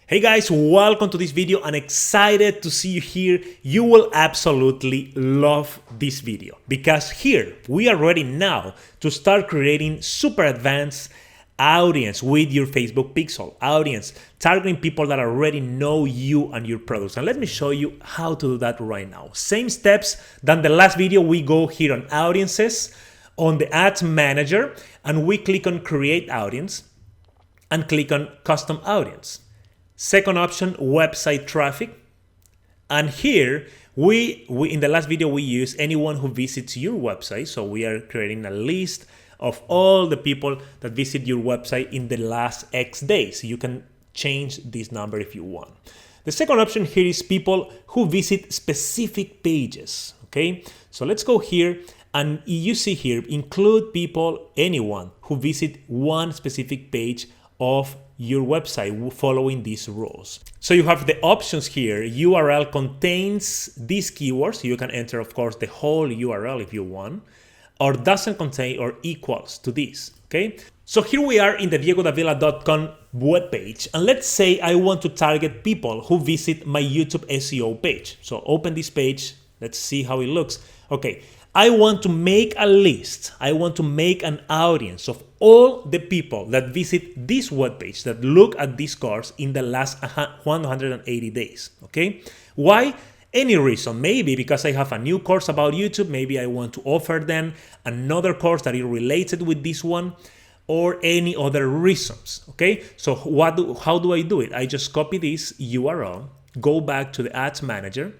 Hey guys, welcome to this video. I'm excited to see you here. You will absolutely love this video because here we are ready now to start creating super advanced audience with your Facebook pixel audience, targeting people that already know you and your products. And let me show you how to do that right now. Same steps than the last video. We go here on audiences on the ads manager and we click on create audience and click on custom audience. Second option, website traffic. And here, we in the last video, we use anyone who visits your website. So we are creating a list of all the people that visit your website in the last X days. You can change this number if you want. The second option here is people who visit specific pages. Okay, so let's go here. And you see here, include people, anyone who visit one specific page of your website following these rules. So you have the options here. URL contains these keywords. You can enter, of course, the whole URL if you want, or doesn't contain or equals to this. Okay. So here we are in the diegodavila.com webpage. And let's say I want to target people who visit my YouTube SEO page. So open this page. Let's see how it looks. Okay. I want to make a list. I want to make an audience of all the people that visit this webpage, that look at this course in the last 180 days. Okay. Why? Any reason. Maybe because I have a new course about YouTube. Maybe I want to offer them another course that is related with this one, or any other reasons. Okay. So how do I do it? I just copy this URL, go back to the ads manager.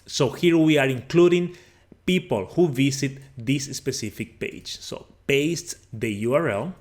So here we are including people who visit this specific page. So paste the URL.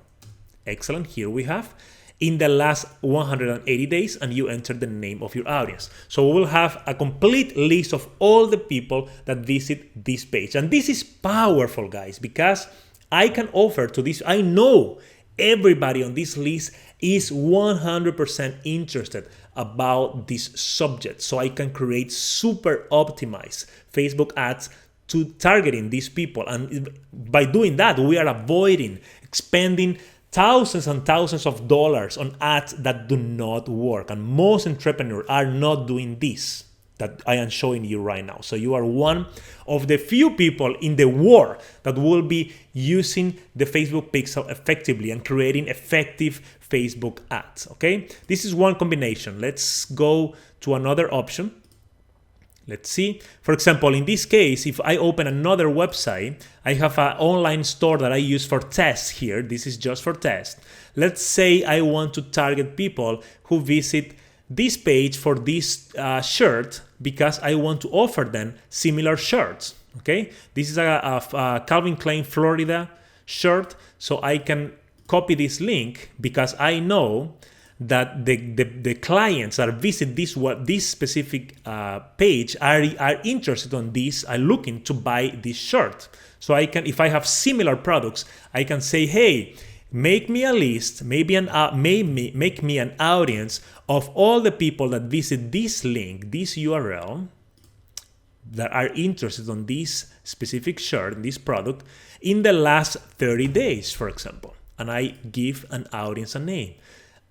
Excellent. Here we have in the last 180 days, and you enter the name of your audience. So we will have a complete list of all the people that visit this page. And this is powerful, guys, because I can offer to this. I know everybody on this list is 100% interested about this subject. So I can create super optimized Facebook ads to targeting these people. And by doing that, we are avoiding expending thousands and thousands of dollars on ads that do not work. And most entrepreneurs are not doing this that I am showing you right now. So you are one of the few people in the world that will be using the Facebook pixel effectively and creating effective Facebook ads. Okay, this is one combination. Let's go to another option. Let's see. For example, in this case, if I open another website, I have an online store that I use for tests here. This is just for test. Let's say I want to target people who visit this page for this shirt because I want to offer them similar shirts. Okay, this is a Calvin Klein Florida shirt. So I can copy this link because I know that the clients that visit this specific page are interested on this, are looking to buy this shirt. So I can, if I have similar products, I can say, hey, make me a list, make me an audience of all the people that visit this link, this URL, that are interested on this specific shirt, this product, in the last 30 days, for example. And I give an audience a name.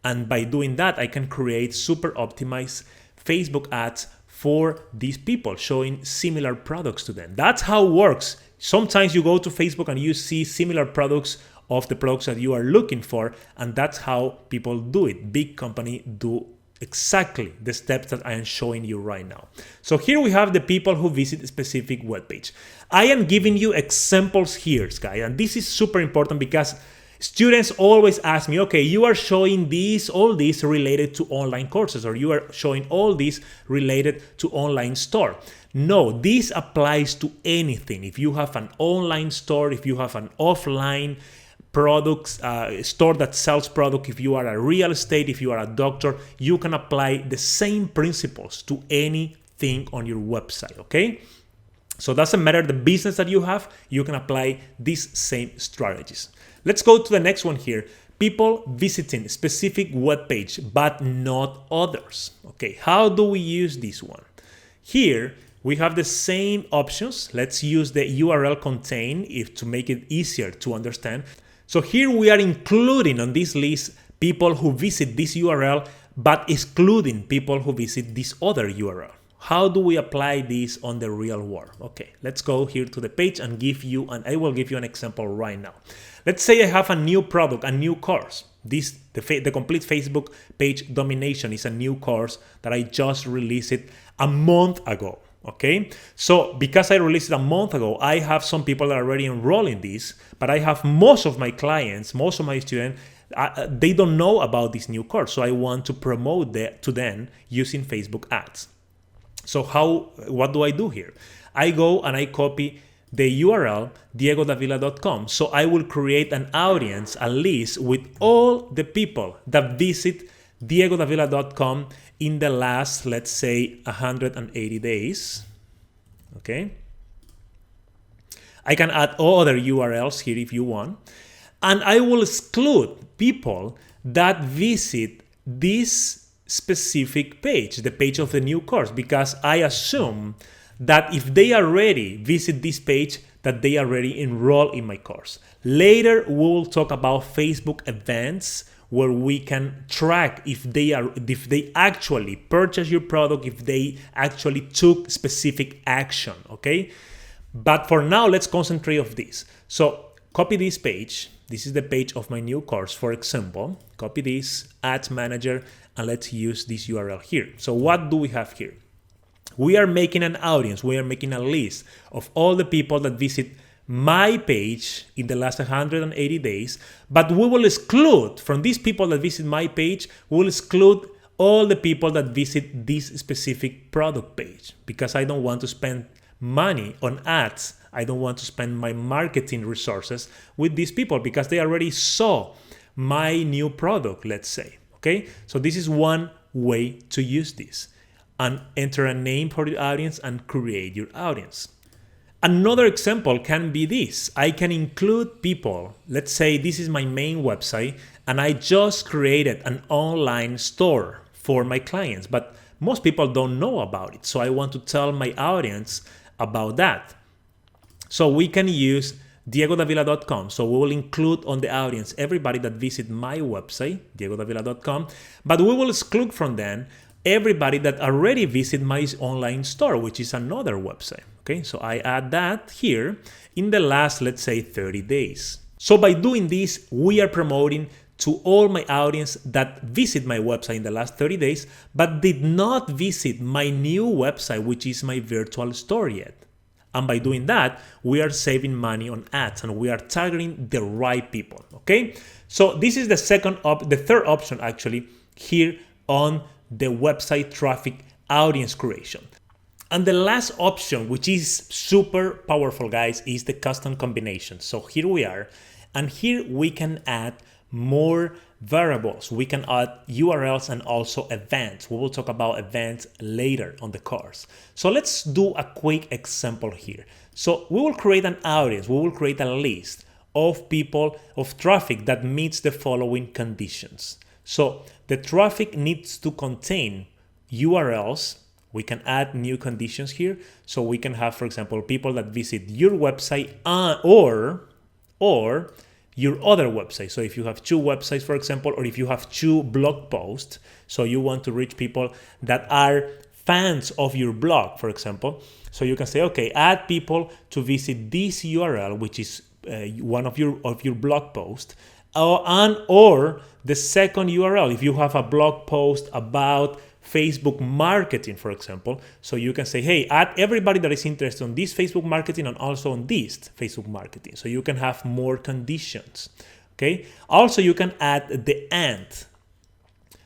And by doing that, I can create super optimized Facebook ads for these people, showing similar products to them. That's how it works. Sometimes you go to Facebook and you see similar products of the products that you are looking for, and that's how people do it. Big companies do exactly the steps that I am showing you right now. So here we have the people who visit a specific webpage. I am giving you examples here, guys, and this is super important because students always ask me, okay, you are showing all this related to online courses, or you are showing all this related to online store. No, this applies to anything. If you have an online store, if you have an offline products store that sells product, if you are a real estate, if you are a doctor, you can apply the same principles to anything on your website, okay? So it doesn't matter the business that you have, you can apply these same strategies. Let's go to the next one here. People visiting specific web page, but not others. Okay, how do we use this one? Here, we have the same options. Let's use the URL contain to make it easier to understand. So here we are including on this list people who visit this URL but excluding people who visit this other URL. How do we apply this on the real world? Okay, let's go here to the page and I will give you an example right now. Let's say I have a new product, a new course. The complete Facebook page domination is a new course that I just released it a month ago. Okay, so because I released it a month ago, I have some people that are already enrolled in this, but I have most of my clients, most of my students, they don't know about this new course. So I want to promote that to them using Facebook ads. So what do I do here? I go and I copy the URL diegodavila.com. So I will create an audience, a list with all the people that visit diegodavila.com in the last, let's say, 180 days. Okay. I can add all other URLs here if you want. And I will exclude people that visit this specific page, the page of the new course, because I assume that if they already visit this page, that they already enroll in my course. Later, we will talk about Facebook events where we can track if they actually purchase your product, if they actually took specific action, okay? But for now, let's concentrate on this. So copy this page. This is the page of my new course, for example. Copy this, Ads Manager, and let's use this URL here. So what do we have here? We are making an audience. We are making a list of all the people that visit my page in the last 180 days, but we will exclude from these people that visit my page, we will exclude all the people that visit this specific product page, because I don't want to spend money on ads. I don't want to spend my marketing resources with these people because they already saw my new product, let's say. Okay, so this is one way to use this, and enter a name for the audience and create your audience. Another example can be this. I can include people. Let's say this is my main website and I just created an online store for my clients, but most people don't know about it. So I want to tell my audience about that. So we can use diegodavila.com. So we will include on the audience everybody that visit my website, diegodavila.com, but we will exclude from them everybody that already visit my online store, which is another website. Okay, so I add that here in the last, let's say, 30 days. So by doing this, we are promoting to all my audience that visit my website in the last 30 days, but did not visit my new website, which is my virtual store yet. And by doing that, we are saving money on ads and we are targeting the right people. Okay, so this is the third option actually here on the website traffic audience creation. And the last option, which is super powerful, guys, is the custom combination. So here we are, and here we can add more variables. We can add URLs and also events. We will talk about events later on the course. So let's do a quick example here. So we will create an audience. We will create a list of people, of traffic that meets the following conditions. So the traffic needs to contain URLs. We can add new conditions here. So we can have, for example, people that visit your website or your other website. So if you have two websites, for example, or if you have two blog posts, so you want to reach people that are fans of your blog, for example. So you can say, okay, add people to visit this URL, which is one of your blog posts, or the second URL. If you have a blog post about Facebook marketing, for example, so you can say, hey, add everybody that is interested in this Facebook marketing and also on this Facebook marketing. So you can have more conditions. Okay. Also, you can add the and.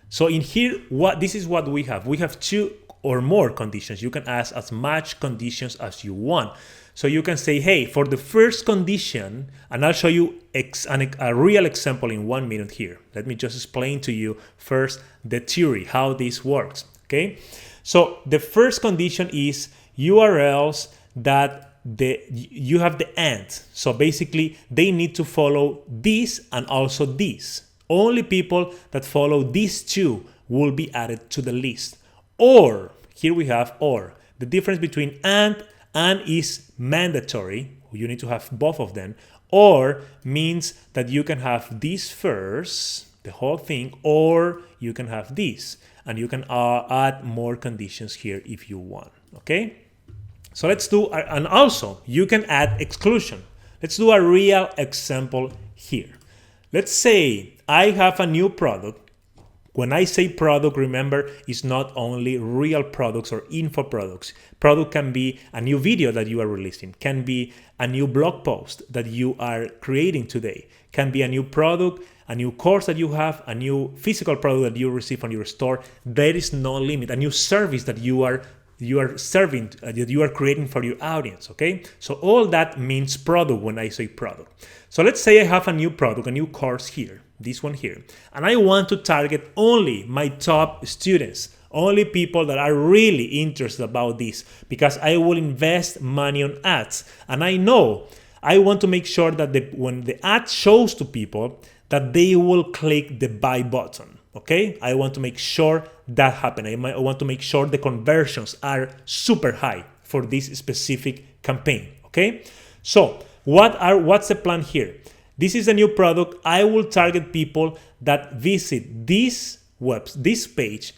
So in here, this is what we have. We have two or more conditions. You can add as much conditions as you want. So you can say, hey, for the first condition, and I'll show you a real example in 1 minute here. Let me just explain to you first the theory, how this works, okay? So the first condition is URLs that you have the and. So basically, they need to follow this and also this. Only people that follow these two will be added to the list. Or, here we have or. The difference between and is mandatory. You need to have both of them. Or means that you can have this first the whole thing, or you can have this, and you can add more conditions here if you want, okay? So let's do, and also you can add exclusion. Let's do a real example here. Let's say I have a new product. When I say product, remember, it's not only real products or info products. Product can be a new video that you are releasing, can be a new blog post that you are creating today, can be a new product, a new course that you have, a new physical product that you receive on your store. There is no limit. A new service that you are serving, that you are creating for your audience, okay? So all that means product when I say product. So let's say I have a new product, a new course here, this one here, and I want to target only my top students, only people that are really interested about this, because I will invest money on ads. And I know I want to make sure that when the ad shows to people, that they will click the buy button, okay? I want to make sure that happens. I want to make sure the conversions are super high for this specific campaign, okay? So what's the plan here? This is a new product. I will target people that visit this page,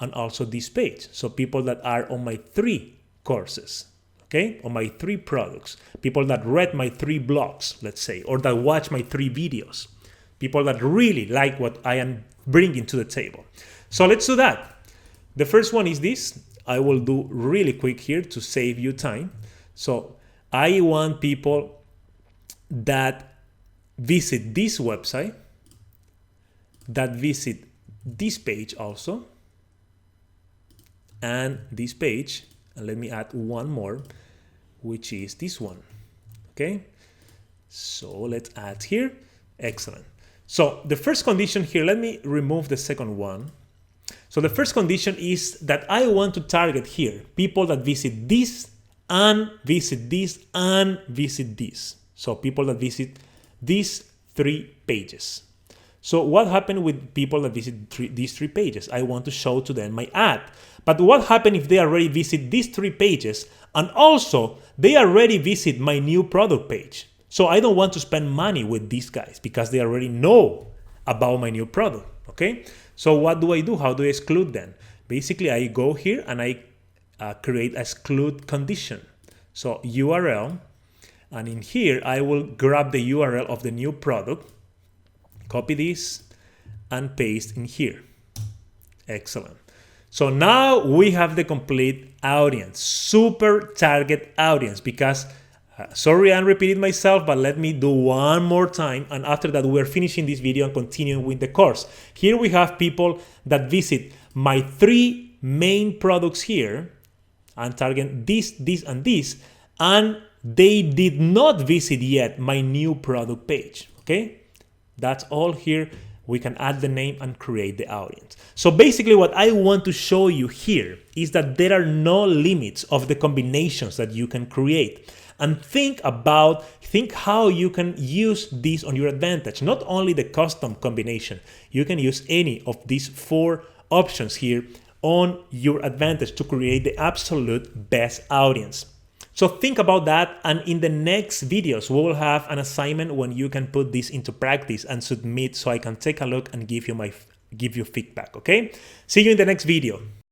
and also this page. So people that are on my 3 courses, okay, on my 3 products, people that read my 3 blogs, let's say, or that watch my 3 videos, people that really like what I am bringing to the table. So let's do that. The first one is this. I will do really quick here to save you time. So I want people that visit this website, that visit this page also, and this page, and let me add one more, which is this one, okay? So let's add here, excellent. So the first condition here, let me remove the second one. So the first condition is that I want to target here people that visit this and visit this and visit this. So people that visit these 3 pages. So what happened with people that visit these 3 pages? I want to show to them my ad. But what happened if they already visit these 3 pages and also they already visit my new product page? So I don't want to spend money with these guys because they already know about my new product, okay? So what do I do? How do I exclude them? Basically, I go here and I create a exclude condition. So URL, and in here, I will grab the URL of the new product, copy this, and paste in here. Excellent. So now we have the complete audience, super target audience, because sorry, I'm repeating myself, but let me do one more time. And after that, we're finishing this video and continuing with the course. Here we have people that visit my 3 main products here and target this, this, and this. And they did not visit yet my new product page, okay? That's all here. We can add the name and create the audience. So basically what I want to show you here is that there are no limits of the combinations that you can create. And think how you can use this on your advantage. Not only the custom combination, you can use any of these 4 options here on your advantage to create the absolute best audience. So think about that, and in the next videos, we will have an assignment when you can put this into practice and submit so I can take a look and give you feedback, okay? See you in the next video.